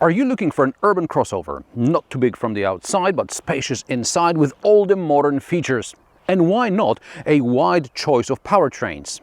Are you looking for an urban crossover? Not too big from the outside, but spacious inside with all the modern features. And why not a wide choice of powertrains?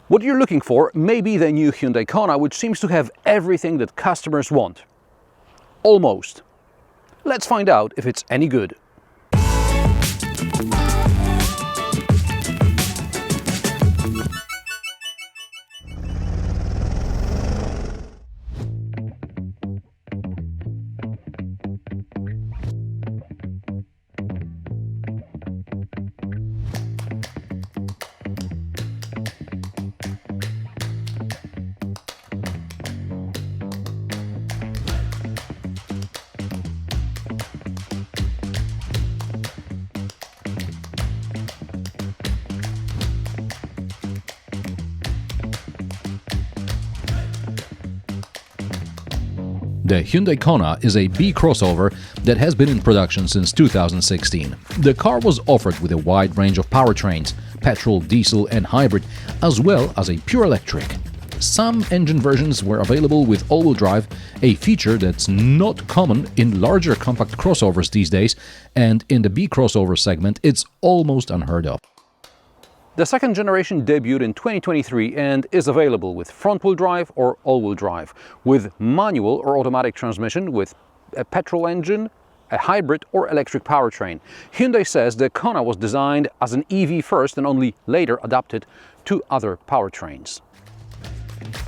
What you're looking for may be the new Hyundai Kona, which seems to have everything that customers want. Almost. Let's find out if it's any good. The Hyundai Kona is a B-crossover that has been in production since 2016. The car was offered with a wide range of powertrains, petrol, diesel and hybrid, as well as a pure electric. Some engine versions were available with all-wheel drive, a feature that's not common in larger compact crossovers these days, and in the B-crossover segment it's almost unheard of. The second generation debuted in 2023 and is available with front-wheel drive or all-wheel drive, with manual or automatic transmission, with a petrol engine, a hybrid or electric powertrain. Hyundai says the Kona was designed as an EV first and only later adapted to other powertrains.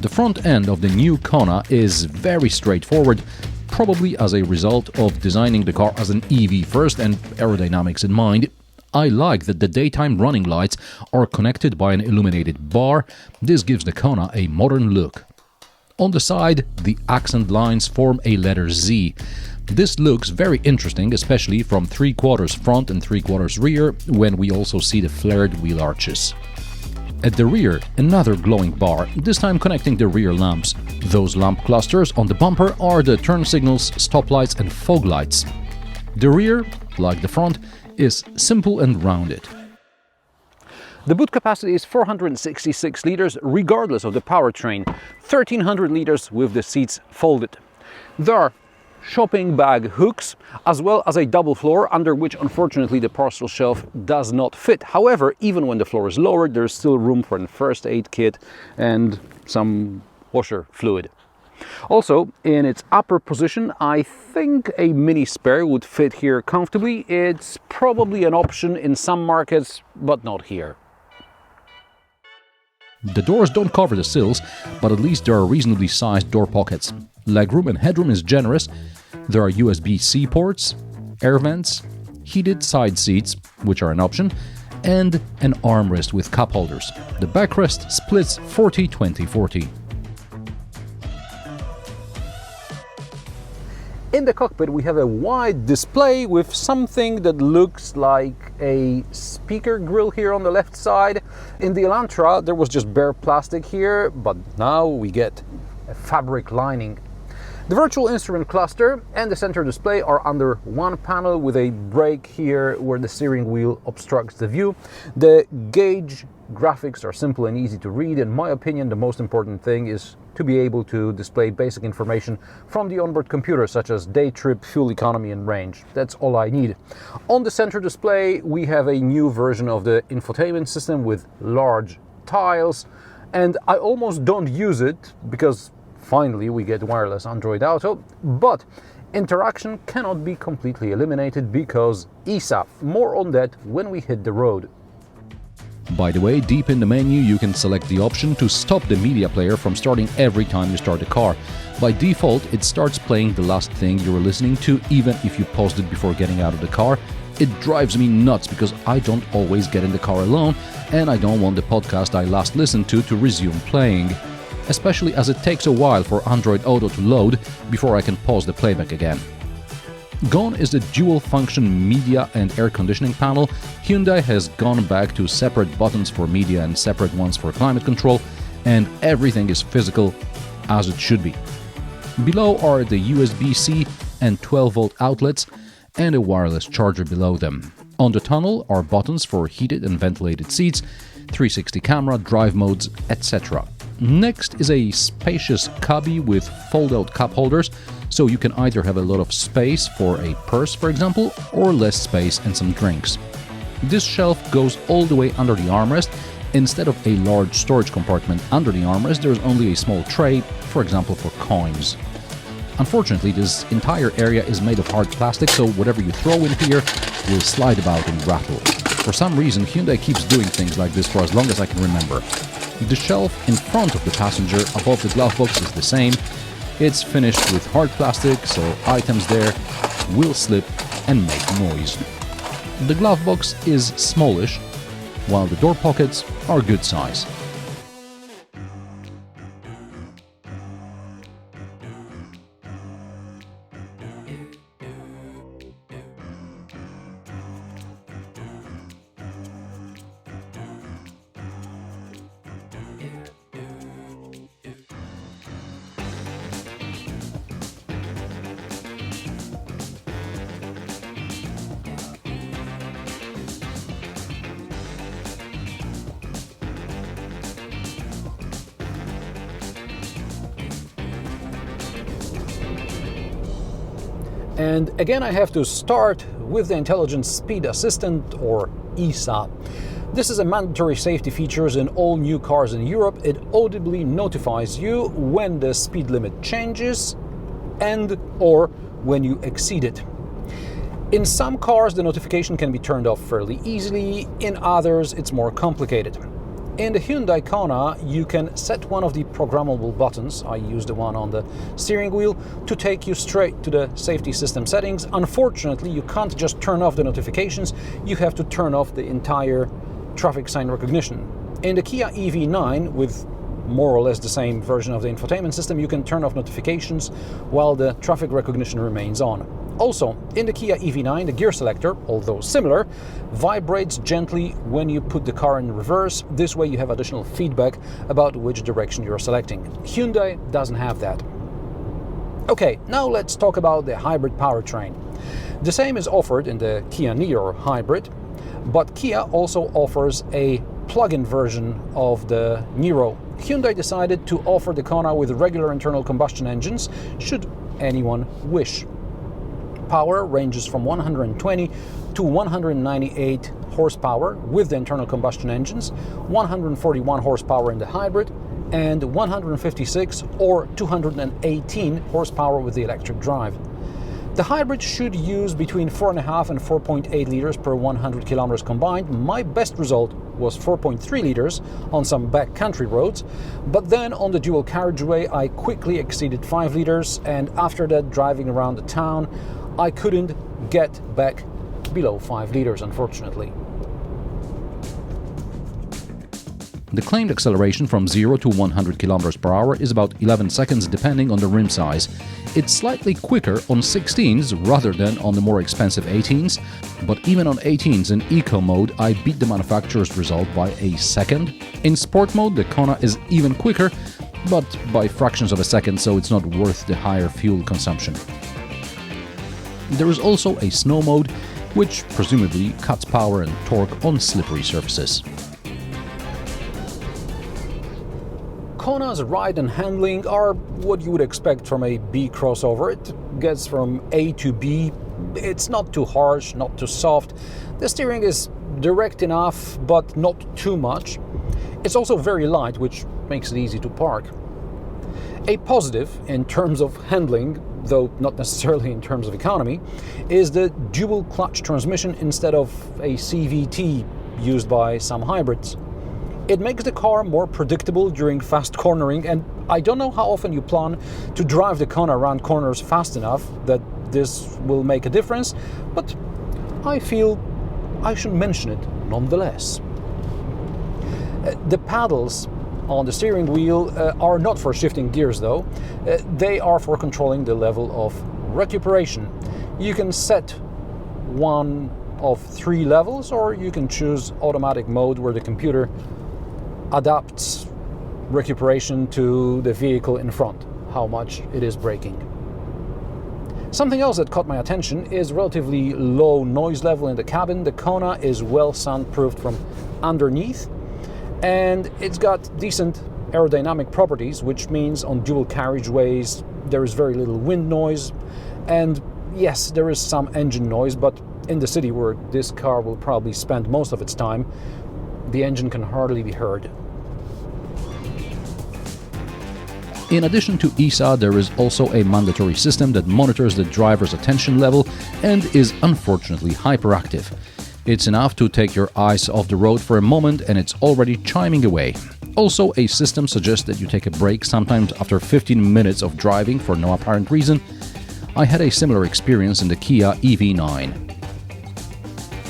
The front end of the new Kona is very straightforward, probably as a result of designing the car as an EV first and aerodynamics in mind. I like that the daytime running lights are connected by an illuminated bar. This gives the Kona a modern look. On the side, the accent lines form a letter Z. This looks very interesting, especially from 3/4 front and 3/4 rear, when we also see the flared wheel arches. At the rear, another glowing bar, this time connecting the rear lamps. Those lamp clusters on the bumper are the turn signals, stoplights and fog lights. The rear, like the front, is simple and rounded. The boot capacity is 466 liters regardless of the powertrain, 1300 liters with the seats folded. There are shopping bag hooks as well as a double floor under which unfortunately the parcel shelf does not fit. However, even when the floor is lowered, there's still room for a first aid kit and some washer fluid. Also, in its upper position, I think a mini spare would fit here comfortably. It's probably an option in some markets, but not here. The doors don't cover the sills, but at least there are reasonably sized door pockets. Legroom and headroom is generous. There are USB-C ports, air vents, heated side seats, which are an option, and an armrest with cup holders. The backrest splits 40-20-40. In the cockpit we have a wide display with something that looks like a speaker grill here on the left side. In the Elantra there was just bare plastic here, but now we get a fabric lining. The virtual instrument cluster and the center display are under one panel with a brake here where the steering wheel obstructs the view. The gauge graphics are simple and easy to read. In my opinion, the most important thing is to be able to display basic information from the onboard computer, such as day trip, fuel economy and range. That's all I need. On the center display we have a new version of the infotainment system with large tiles, and I almost don't use it because finally we get wireless Android Auto, but interaction cannot be completely eliminated because ESA. More on that when we hit the road. By the way, deep in the menu you can select the option to stop the media player from starting every time you start the car. By default, it starts playing the last thing you were listening to, even if you paused it before getting out of the car. It drives me nuts because I don't always get in the car alone, and I don't want the podcast I last listened to resume playing. Especially as it takes a while for Android Auto to load before I can pause the playback again. Gone is the dual-function media and air conditioning panel. Hyundai has gone back to separate buttons for media and separate ones for climate control, and everything is physical as it should be. Below are the USB-C and 12-volt outlets and a wireless charger below them. On the tunnel are buttons for heated and ventilated seats, 360 camera, drive modes, etc. Next is a spacious cubby with fold-out cup holders, so you can either have a lot of space for a purse, for example, or less space and some drinks. This shelf goes all the way under the armrest. Instead of a large storage compartment under the armrest, there is only a small tray, for example for coins. Unfortunately, this entire area is made of hard plastic, so whatever you throw in here will slide about and rattle. For some reason, Hyundai keeps doing things like this for as long as I can remember. The shelf in front of the passenger above the glove box is the same. It's finished with hard plastic, so items there will slip and make noise. The glove box is smallish, while the door pockets are good size. And again, I have to start with the Intelligent Speed Assistant, or ISA. This is a mandatory safety feature in all new cars in Europe. It audibly notifies you when the speed limit changes and or when you exceed it. In some cars, the notification can be turned off fairly easily. In others, it's more complicated. In the Hyundai Kona, you can set one of the programmable buttons, I use the one on the steering wheel, to take you straight to the safety system settings. Unfortunately, you can't just turn off the notifications, you have to turn off the entire traffic sign recognition. In the Kia EV9, with more or less the same version of the infotainment system, you can turn off notifications while the traffic recognition remains on. Also, in the Kia EV9, the gear selector, although similar, vibrates gently when you put the car in reverse. This way you have additional feedback about which direction you're selecting. Hyundai doesn't have that. Okay, now let's talk about the hybrid powertrain. The same is offered in the Kia Niro hybrid, but Kia also offers a plug-in version of the Niro. Hyundai decided to offer the Kona with regular internal combustion engines, should anyone wish. Power ranges from 120 to 198 horsepower with the internal combustion engines, 141 horsepower in the hybrid, and 156 or 218 horsepower with the electric drive. The hybrid should use between 4.5 and 4.8 liters per 100 kilometers combined. My best result was 4.3 liters on some backcountry roads, but then on the dual carriageway I quickly exceeded 5 liters, and after that, driving around the town, I couldn't get back below 5 liters, unfortunately. The claimed acceleration from 0 to 100 km per hour is about 11 seconds depending on the rim size. It's slightly quicker on 16s rather than on the more expensive 18s, but even on 18s in eco mode I beat the manufacturer's result by a second. In sport mode the Kona is even quicker, but by fractions of a second, so it's not worth the higher fuel consumption. There is also a snow mode, which presumably cuts power and torque on slippery surfaces. Kona's ride and handling are what you would expect from a B-crossover. It gets from A to B. It's not too harsh, not too soft. The steering is direct enough, but not too much. It's also very light, which makes it easy to park. A positive in terms of handling, though not necessarily in terms of economy, is the dual clutch transmission instead of a CVT used by some hybrids. It makes the car more predictable during fast cornering, and I don't know how often you plan to drive the Kona around corners fast enough that this will make a difference, but I feel I should mention it nonetheless. The paddles on the steering wheel are not for shifting gears though. They are for controlling the level of recuperation. You can set one of 3 levels, or you can choose automatic mode where the computer adapts recuperation to the vehicle in front, how much it is braking. Something else that caught my attention is relatively low noise level in the cabin. The Kona is well soundproofed from underneath, and it's got decent aerodynamic properties, which means on dual carriageways there is very little wind noise, and yes, there is some engine noise, but in the city where this car will probably spend most of its time, the engine can hardly be heard. In addition to ESA, there is also a mandatory system that monitors the driver's attention level and is unfortunately hyperactive. It's enough to take your eyes off the road for a moment and it's already chiming away. Also, a system suggests that you take a break sometimes after 15 minutes of driving for no apparent reason. I had a similar experience in the Kia EV9.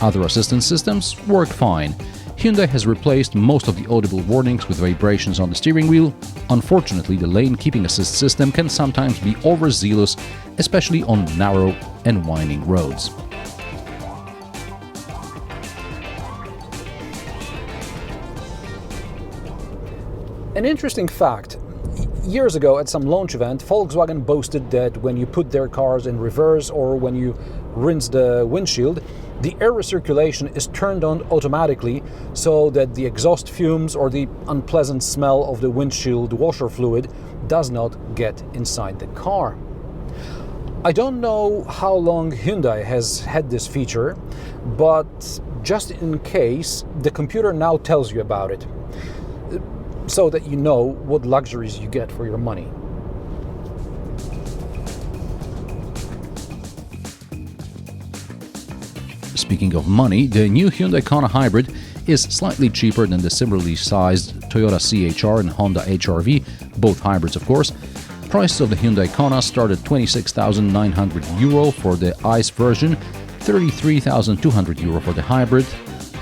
Other assistance systems work fine. Hyundai has replaced most of the audible warnings with vibrations on the steering wheel. Unfortunately, the lane keeping assist system can sometimes be overzealous, especially on narrow and winding roads. An interesting fact. Years ago at some launch event, Volkswagen boasted that when you put their cars in reverse or when you rinse the windshield, the air recirculation is turned on automatically so that the exhaust fumes or the unpleasant smell of the windshield washer fluid does not get inside the car. I don't know how long Hyundai has had this feature, but just in case, the computer now tells you about it, so that you know what luxuries you get for your money. Speaking of money, the new Hyundai Kona Hybrid is slightly cheaper than the similarly sized Toyota CHR and Honda HR-V, both hybrids of course. Prices of the Hyundai Kona start at €26,900 for the ICE version, €33,200 for the hybrid,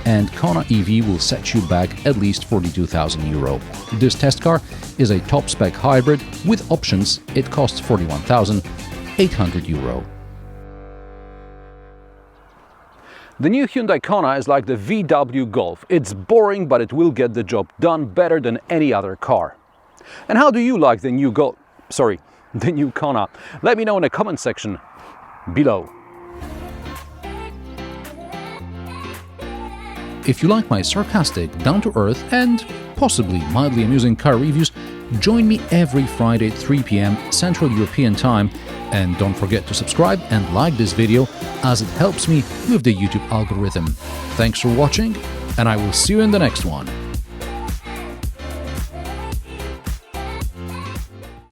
and Kona EV will set you back at least €42,000. This test car is a top-spec hybrid. With options, it costs €41,800. The new Hyundai Kona is like the VW Golf. It's boring, but it will get the job done better than any other car. And how do you like the new Kona? Let me know in the comment section below. If you like my sarcastic, down-to-earth and possibly mildly amusing car reviews, join me every Friday at 3 p.m. Central European Time, and don't forget to subscribe and like this video as it helps me with the YouTube algorithm. Thanks for watching, and I will see you in the next one.